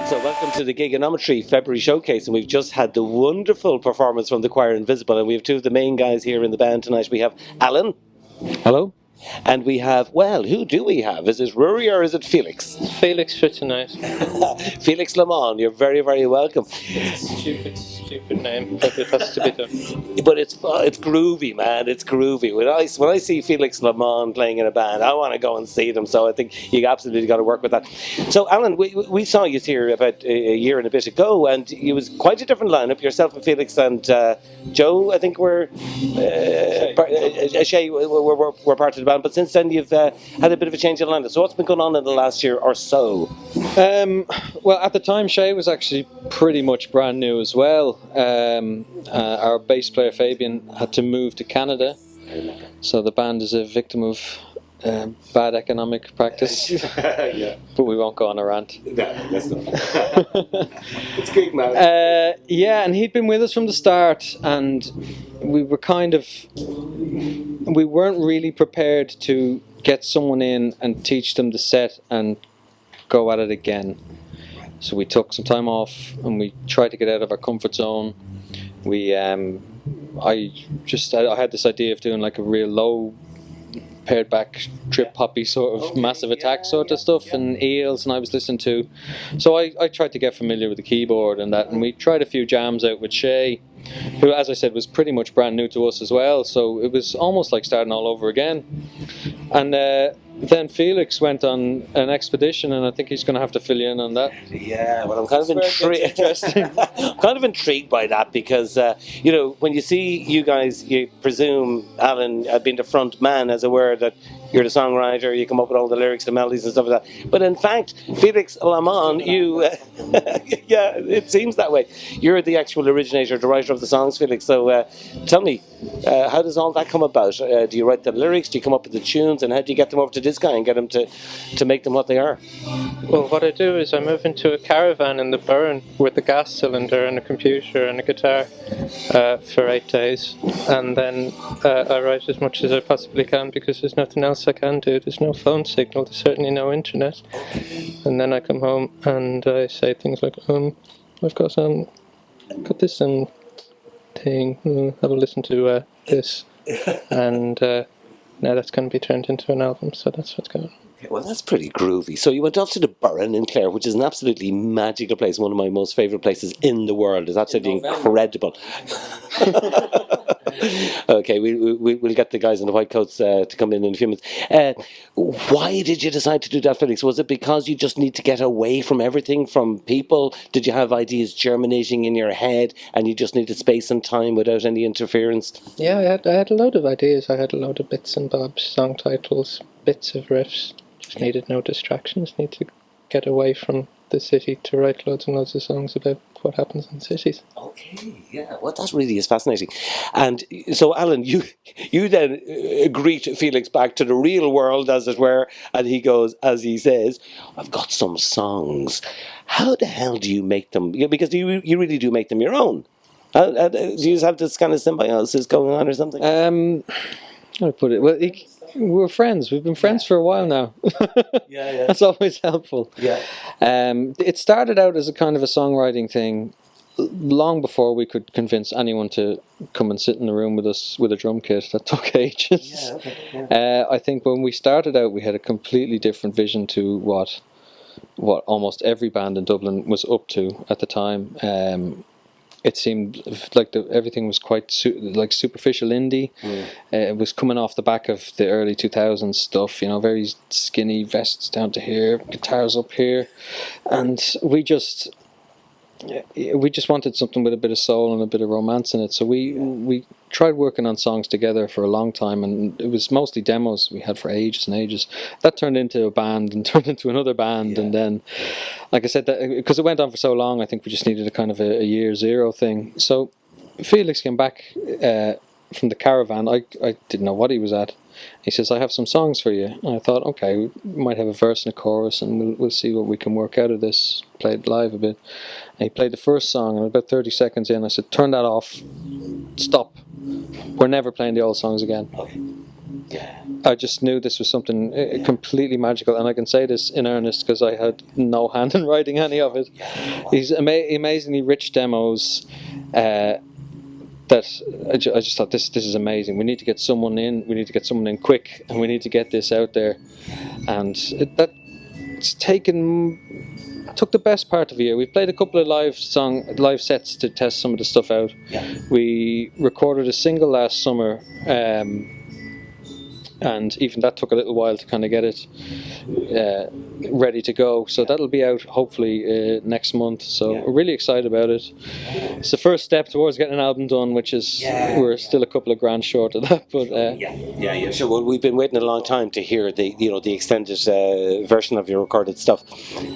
So welcome to the Gigonometry February Showcase, and we've just had the wonderful performance from the choir Invisible, and we have two of the main guys here in the band tonight. We have Alan. Hello. And we have, well, who do we have? Is it Rory or is it Felix? Felix for tonight. Felix Lamont, you're very, very welcome. It's a stupid name, but it has to be done. But it's groovy, man. It's groovy. When I see Felix Lamont playing in a band, I want to go and see them. So I think you absolutely got to work with that. So Alan, we saw you here about a year and a bit ago, and it was quite a different lineup. Yourself and Felix and Joe, I think, were Shay were part of the band. But since then, you've had a bit of a change in lineup. So what's been going on in the last year or so? Well, at the time, Shay was actually pretty much brand new as well. Our bass player Fabian had to move to Canada, so the band is a victim of bad economic practice. Yeah. But we won't go on a rant. No, let's not. It's gig, man. Yeah, and he'd been with us from the start, and we weren't really prepared to get someone in and teach them the set and go at it again. So we took some time off and we tried to get out of our comfort zone. I had this idea of doing like a real low pared back trip hoppy sort of massive attack sort of stuff, and eels, and I was listening to, so I tried to get familiar with the keyboard and that, and we tried a few jams out with Shay, who, as I said, was pretty much brand new to us as well, so it was almost like starting all over again. And then Felix went on an expedition, and I think he's going to have to fill you in on that. Yeah, well, I'm kind of intrigued. I'm kind of intrigued by that because, when you see you guys, you presume Alan being the front man, as it were, that you're the songwriter, you come up with all the lyrics, the melodies and stuff like that. But in fact, Felix Lamont, you, yeah, it seems that way. You're the actual originator, the writer of the songs, Felix. So tell me, how does all that come about? Do you write the lyrics? Do you come up with the tunes? And how do you get them over to this guy and get him to make them what they are? Well, what I do is I move into a caravan in the burn with a gas cylinder and a computer and a guitar for 8 days. And then I write as much as I possibly can because there's nothing else I can do. There's no phone signal, there's certainly no internet. And then I come home and I say things like, I've got this thing, have a listen to this. And now that's going to be turned into an album, so that's what's going on. Well, that's pretty groovy. So you went off to the Burren in Clare, which is an absolutely magical place, one of my most favourite places in the world. It's absolutely incredible. Okay, we'll get the guys in the white coats to come in a few minutes. Why did you decide to do that, Felix? Was it because you just need to get away from everything, from people? Did you have ideas germinating in your head and you just needed space and time without any interference? Yeah, I had a load of ideas. I had a load of bits and bobs, song titles, bits of riffs. Just needed no distractions. Need to get away from the city to write loads and loads of songs about what happens in cities. Okay, yeah, well, that really is fascinating. And so, Alan, you then greet Felix back to the real world, as it were, and he goes, as he says, I've got some songs. How the hell do you make them? Because you really do make them your own. Do you have this kind of symbiosis going on or something? How to put it? Well, we're friends. We've been friends for a while now. Yeah. That's always helpful. Yeah. It started out as a kind of a songwriting thing long before we could convince anyone to come and sit in the room with us with a drum kit. That took ages. Yeah, okay. Yeah. I think when we started out, we had a completely different vision to what almost every band in Dublin was up to at the time. It seemed like everything was quite superficial indie. It was coming off the back of the early 2000s stuff, very skinny vests down to here, guitars up here, and we just wanted something with a bit of soul and a bit of romance in it. So we tried working on songs together for a long time, and it was mostly demos we had for ages and ages. That turned into a band and turned into another band, and then, like I said, because it went on for so long, I think we just needed a kind of a year zero thing. So Felix came back from the caravan. I didn't know what he was at. He says, I have some songs for you. And I thought, okay, we might have a verse and a chorus, and we'll see what we can work out of this. Played live a bit. And he played the first song, and about 30 seconds in, I said, turn that off, stop. we're never playing the old songs again. Okay. Yeah. I just knew this was something completely magical, and I can say this in earnest because I had no hand in writing any of it. These amazingly rich demos that I just thought, this is amazing. We need to get someone in. We need to get someone in quick, and we need to get this out there. And it's took the best part of a year. We played a couple of live sets to test some of the stuff out. Yeah. We recorded a single last summer. And even that took a little while to kind of get it ready to go. So that'll be out hopefully next month. So we're really excited about it. It's the first step towards getting an album done, which is we're still a couple of grand short of that. But yeah. Sure. Well, we've been waiting a long time to hear the extended version of your recorded stuff,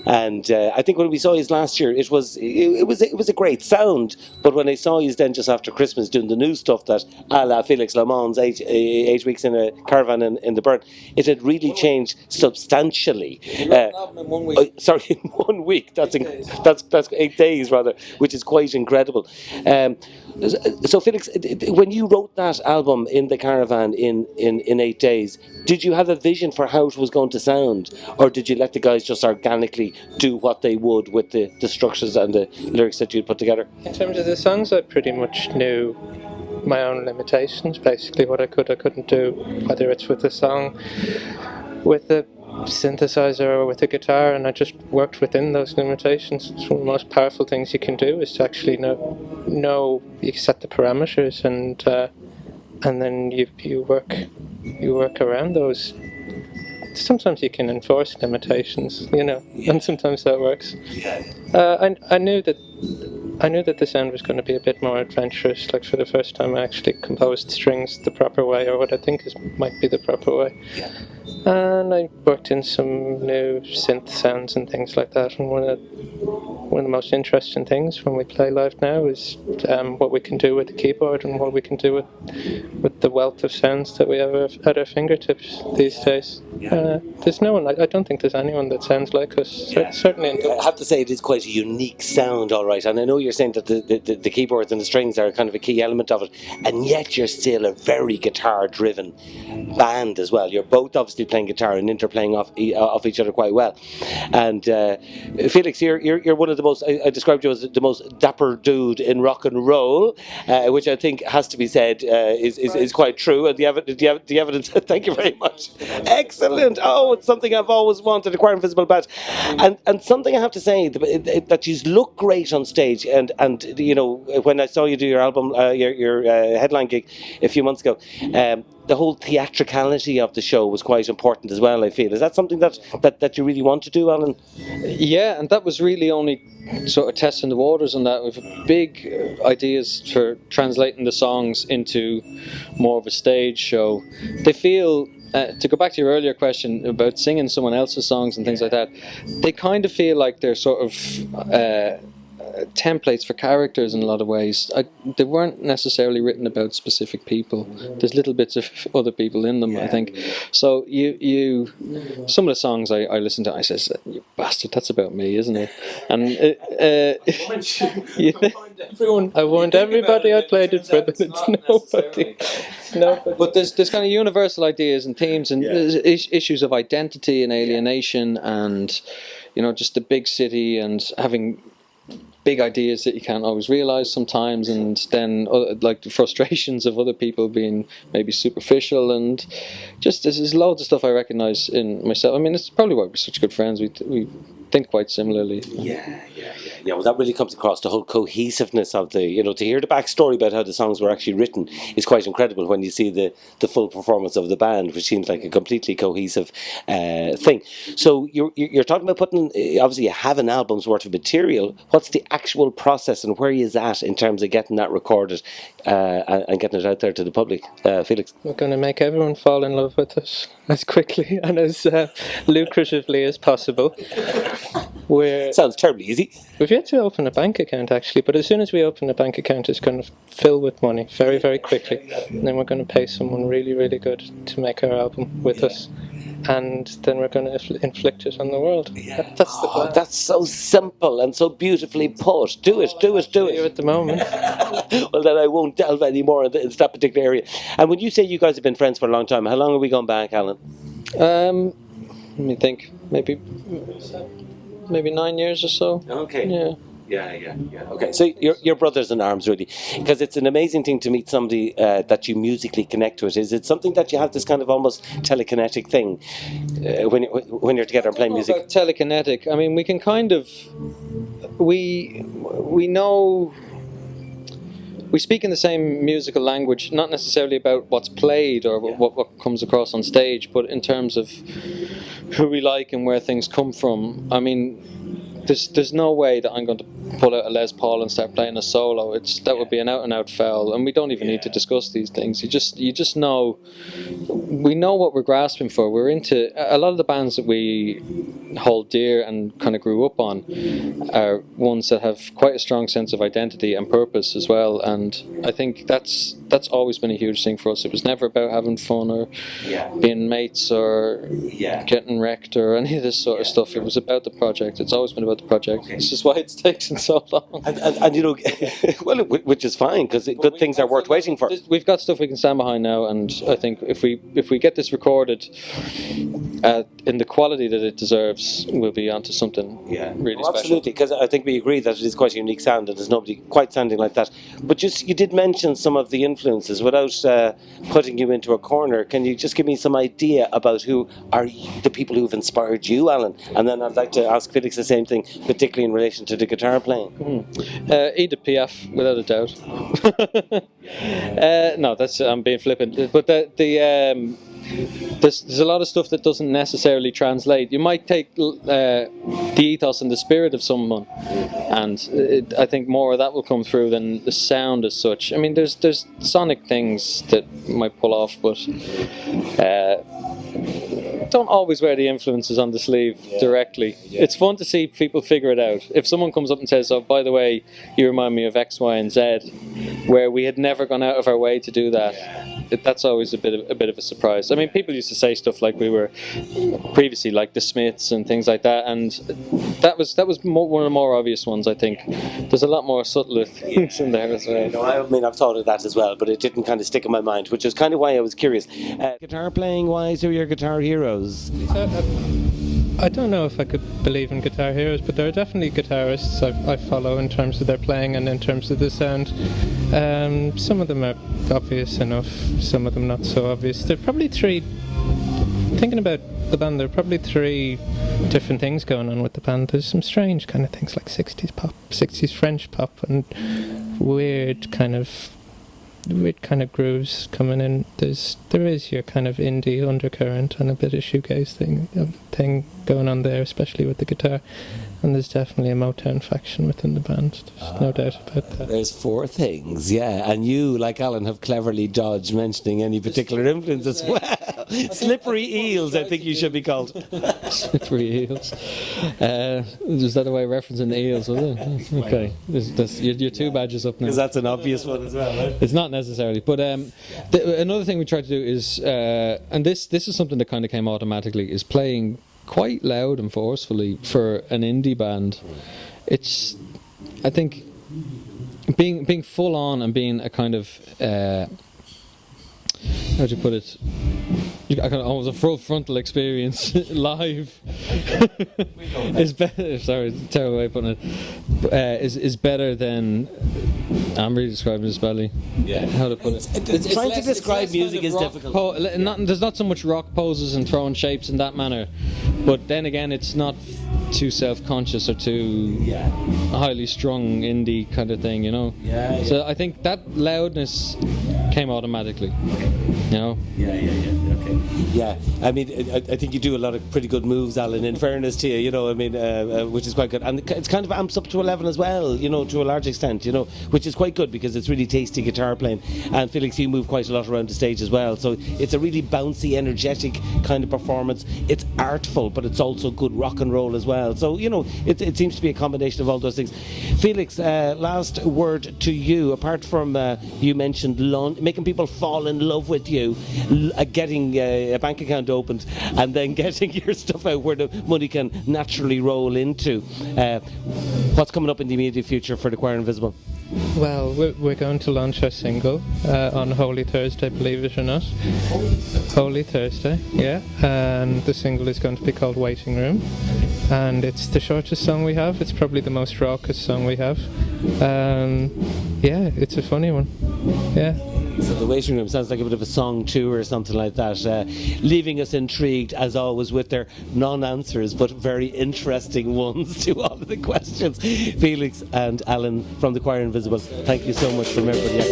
and I think when we saw you last year, it was a great sound. But when I saw you then just after Christmas doing the new stuff that a la Felix Lamont's 8 weeks in a caravan in the burn, it had really changed substantially. in 1 week. Sorry, in 1 week. That's 8 days rather, which is quite incredible. So Felix, when you wrote that album in the caravan in 8 days, did you have a vision for how it was going to sound, or did you let the guys just organically do what they would with the structures and the lyrics that you'd put together? In terms of the songs, I pretty much knew my own limitations, basically what I couldn't do, whether it's with the song, with the synthesizer or with the guitar, and I just worked within those limitations. It's one of the most powerful things you can do, is to actually know you set the parameters, and then you work around those. Sometimes you can enforce limitations, and sometimes that works. I knew that the sound was going to be a bit more adventurous. Like, for the first time, I actually composed strings the proper way, or what I think might be the proper way. And I worked in some new synth sounds and things like that. And one of the most interesting things when we play live now is what we can do with the keyboard, and what we can do with the wealth of sounds that we have at our fingertips these days. There's no one. I don't think there's anyone that sounds like us. Certainly. I have to say, it is quite a unique sound, all right. And I know you're saying that the keyboards and the strings are kind of a key element of it, and yet you're still a very guitar-driven band as well. You're both obviously playing guitar and interplaying off each other quite well. And Felix, you're one of the most. I described you as the most dapper dude in rock and roll, which I think has to be said is quite true. And the evidence. Thank you very much. Excellent. Oh, it's something I've always wanted, a Choir Invisible badge, and something I have to say that you look great on stage. And when I saw you do your album, your headline gig a few months ago, the whole theatricality of the show was quite important as well, I feel. Is that something that you really want to do, Alan? Yeah, and that was really only sort of testing the waters on that. With big ideas for translating the songs into more of a stage show. They feel, to go back to your earlier question about singing someone else's songs and things like that, they kind of feel like they're sort of templates for characters in a lot of ways. They weren't necessarily written about specific people. There's little bits of other people in them, I think. So you some of the songs I listen to, I says, "You bastard, that's about me, isn't it?" And I warned everybody I played it for, that it's nobody. But there's kind of universal ideas and themes and issues of identity and alienation, and just the big city and having big ideas that you can't always realize sometimes, and then like the frustrations of other people being maybe superficial, and just there's loads of stuff I recognize in myself. I mean, it's probably why we're such good friends. We think quite similarly. Yeah, well, that really comes across, the whole cohesiveness of the, to hear the backstory about how the songs were actually written is quite incredible when you see the full performance of the band, which seems like a completely cohesive thing. So you're talking about putting, obviously you have an album's worth of material. What's the actual process, and where are you at in terms of getting that recorded and getting it out there to the public, Felix? We're going to make everyone fall in love with us as quickly and as lucratively as possible. Sounds terribly easy. We've yet to open a bank account, actually, but as soon as we open a bank account, it's going to fill with money very, very quickly. And then we're going to pay someone really, really good to make our album with us. and then we're going to inflict it on the world. That's the plan. That's so simple and so beautifully put. Do it. You at the moment. Well, then I won't delve any more into that particular area. And when you say you guys have been friends for a long time, how long have we gone back, Alan? Let me think. Maybe 9 years or so. Okay. Yeah. Yeah. Okay, so you're brothers in arms, really, because it's an amazing thing to meet somebody that you musically connect with. Is it something that you have this kind of almost telekinetic thing when you're together and playing music? About telekinetic. I mean, we can kind of we know. We speak in the same musical language, not necessarily about what's played or what comes across on stage, but in terms of who we like and where things come from. I mean, there's no way that I'm going to pull out a Les Paul and start playing a solo. That would be an out and out foul, and we don't even need to discuss these things. You just know, we know what we're grasping for. We're into a lot of the bands that we hold dear and kind of grew up on are ones that have quite a strong sense of identity and purpose as well, and I think that's always been a huge thing for us. It was never about having fun or being mates or getting wrecked or any of this sort of stuff. It was about the project. It's always been about the project. This is why it's taken so long. And you know, well, which is fine, because good things are worth waiting for. We've got stuff we can stand behind now, and I think if we get this recorded in the quality that it deserves, we'll be onto something really special. Absolutely, because I think we agree that it is quite a unique sound, and there's nobody quite sounding like that. But you did mention some of the influences without putting you into a corner. Can you just give me some idea about who are the people who've inspired you, Alan? And then I'd like to ask Felix the same thing, particularly in relation to the guitar playing. Edith Piaf, without a doubt. No, I'm being flippant. But there's a lot of stuff that doesn't necessarily translate. You might take the ethos and the spirit of someone, and I think more of that will come through than the sound as such. I mean, there's sonic things that might pull off, but don't always wear the influences on the sleeve directly. It's fun to see people figure it out. If someone comes up and says, "Oh, by the way, you remind me of X, Y, and Z," where we had never gone out of our way to do that, that's always a bit of a surprise. I mean, people used to say stuff like we were previously like the Smiths and things like that, and that was one of the more obvious ones. I think there's a lot more subtler things in there as well. No, I mean, I've thought of that as well, but it didn't kind of stick in my mind, which is kind of why I was curious. Guitar playing wise, who are your guitar heroes? I don't know if I could believe in guitar heroes, but there are definitely guitarists I follow in terms of their playing and in terms of the sound. Some of them are obvious enough, some of them not so obvious. There are probably thinking about the band, there are probably three different things going on with the band. There's some strange kind of things like 60s pop, 60s French pop, and weird kind of grooves coming in. There is your kind of indie undercurrent and a bit of shoegaze thing going on there, especially with the guitar. And there's definitely a Motown faction within the band. There's no doubt about that. There's four things, and you, like Alan, have cleverly dodged mentioning any particular influence as well. Slippery eels, I think you should be called. Slippery eels. Is that a way of referencing eels, was it? Okay. Your two badges up now. Because that's an obvious one as well, right? It's not necessarily. But another thing we try to do is, and this is something that kind of came automatically, is playing quite loud and forcefully for an indie band. It's, I think, being full on and being a kind of how do you put it? Almost a full frontal experience live is better. Sorry, terrible way of putting it. Is better than. I'm really describing this badly. Yeah. How to put it? It's trying to describe music is difficult. There's not so much rock poses and throwing shapes in that manner, but then again, it's not too self-conscious or too highly strung indie kind of thing, you know. Yeah. So I think that loudness came automatically. You know. Okay. Yeah, I mean, I think you do a lot of pretty good moves, Alan, in fairness to you, you know, I mean, which is quite good. And it's kind of amps up to 11 as well, you know, to a large extent, you know, which is quite good because it's really tasty guitar playing. And Felix, you move quite a lot around the stage as well. So it's a really bouncy, energetic kind of performance. It's artful, but it's also good rock and roll as well. So, you know, it seems to be a combination of all those things. Felix, last word to you. Apart from, you mentioned making people fall in love with you, getting a bank account opened, and then getting your stuff out where the money can naturally roll into. What's coming up in the immediate future for the Choir Invisible? Well, we're going to launch our single on Holy Thursday, believe it or not. Holy Thursday, yeah. And the single is going to be called Waiting Room. And it's the shortest song we have. It's probably the most raucous song we have. Yeah, it's a funny one. Yeah. So the Waiting Room sounds like a bit of a song too or something like that, leaving us intrigued as always with their non-answers but very interesting ones to all of the questions. Felix and Alan from the Choir Invisible, thank you so much for remembering the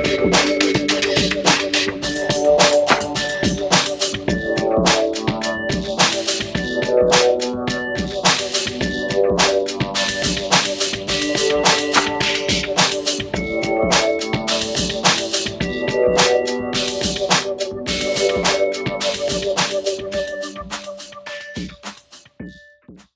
Gigonometry.